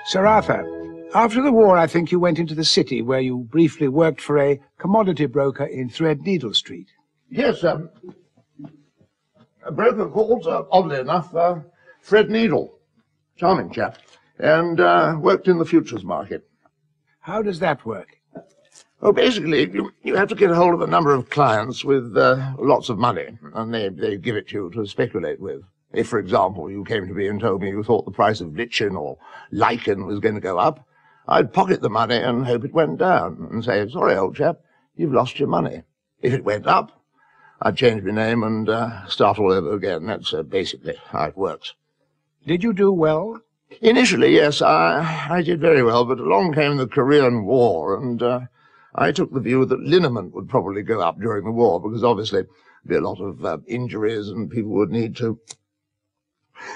Sir Arthur, after the war, I think you went into the city where you briefly worked for a commodity broker in Threadneedle Street. Yes, a broker called, oddly enough, Threadneedle. Charming chap. And worked in the futures market. How does that work? Oh, basically, you have to get hold of a number of clients with lots of money, and they give it to you to speculate with. If, for example, you came to me and told me you thought the price of lichen or lichen was going to go up, I'd pocket the money and hope it went down, and say, sorry, old chap, you've lost your money. If it went up, I'd change my name and start all over again. That's basically how it works. Did you do well? Initially, yes, I did very well, but along came the Korean War, and I took the view that liniment would probably go up during the war, because obviously there'd be a lot of injuries and people would need to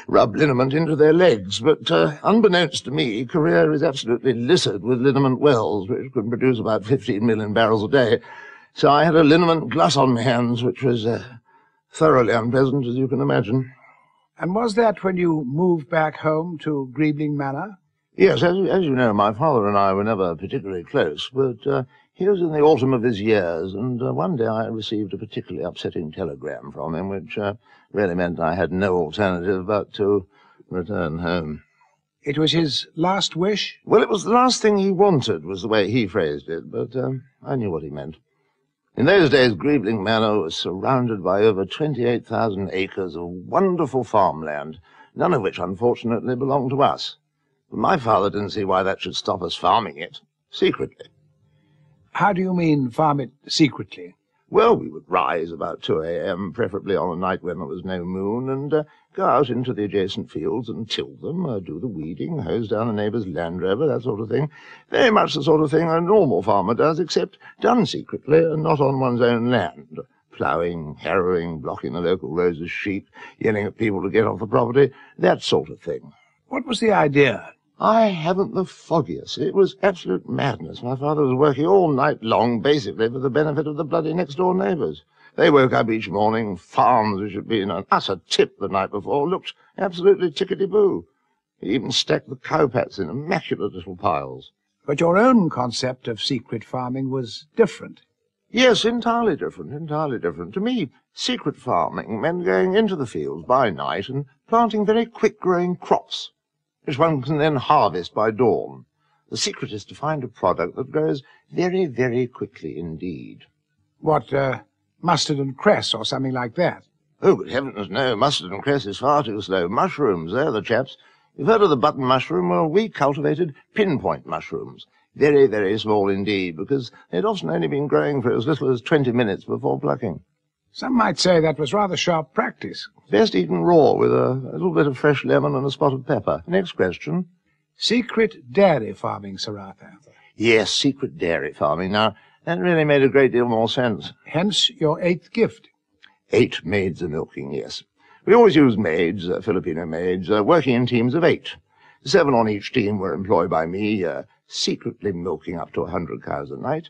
rub liniment into their legs. But unbeknownst to me, Korea is absolutely littered with liniment wells, which can produce about 15 million barrels a day. So I had a liniment glut on my hands, which was thoroughly unpleasant, as you can imagine. And was that when you moved back home to Greebling Manor? Yes, as you know, my father and I were never particularly close, but he was in the autumn of his years, and one day I received a particularly upsetting telegram from him, which really meant I had no alternative but to return home. It was his last wish? Well, it was the last thing he wanted, was the way he phrased it, but I knew what he meant. In those days, Greebling Manor was surrounded by over 28,000 acres of wonderful farmland, none of which, unfortunately, belonged to us. But my father didn't see why that should stop us farming it, secretly. How do you mean, farm it secretly? Well, we would rise about 2 a.m., preferably on a night when there was no moon, and go out into the adjacent fields and till them, do the weeding, hose down a neighbour's Land Rover, that sort of thing. Very much the sort of thing a normal farmer does, except done secretly and not on one's own land. Ploughing, harrowing, blocking the local roads of sheep, yelling at people to get off the property, that sort of thing. What was the idea? I haven't the foggiest. It was absolute madness. My father was working all night long, basically, for the benefit of the bloody next-door neighbours. They woke up each morning, farms which had been an utter tip the night before, looked absolutely tickety-boo. He even stacked the cowpats in immaculate little piles. But your own concept of secret farming was different. Yes, entirely different, entirely different. To me, secret farming meant going into the fields by night and planting very quick-growing crops, which one can then harvest by dawn. The secret is to find a product that grows very, very quickly indeed. What, mustard and cress or something like that? Oh, good heavens, no. Mustard and cress is far too slow. Mushrooms, they're the chaps. You've heard of the button mushroom? Well, we cultivated pinpoint mushrooms. Very, very small indeed, because they'd often only been growing for as little as 20 minutes before plucking. Some might say that was rather sharp practice. Best eaten raw, with a little bit of fresh lemon and a spot of pepper. Next question. Secret dairy farming, Sir Arthur. Yes, secret dairy farming. Now, that really made a great deal more sense. Hence your 8th gift. 8 maids a-milking, yes. We always use maids, Filipino maids, working in teams of 8. 7 on each team were employed by me, secretly milking up to 100 cows a night.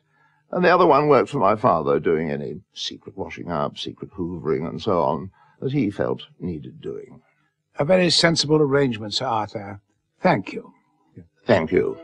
And the other one worked for my father, doing any secret washing up, secret hoovering, and so on, that he felt needed doing. A very sensible arrangement, Sir Arthur. Thank you. Thank you.